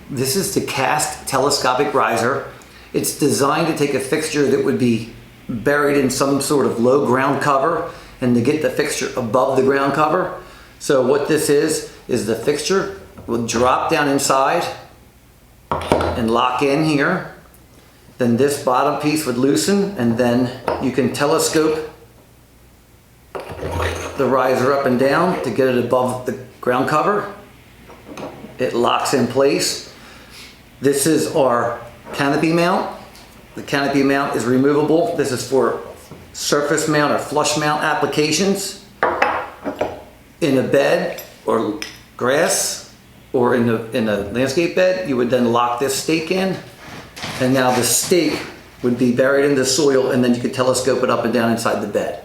This is the cast telescopic riser. It's designed to take a fixture that would be buried in some sort of low ground cover and to get the fixture above the ground cover. So what this is the fixture will drop down inside and lock in here. Then this bottom piece would loosen, and then you can telescope the riser up and down to get it above the ground cover. It locks in place. This is our canopy mount. The canopy mount is removable. This is for surface mount or flush mount applications in a bed or grass or in a landscape bed. You would then lock this stake in, and now the stake would be buried in the soil, and then you could telescope it up and down inside the bed.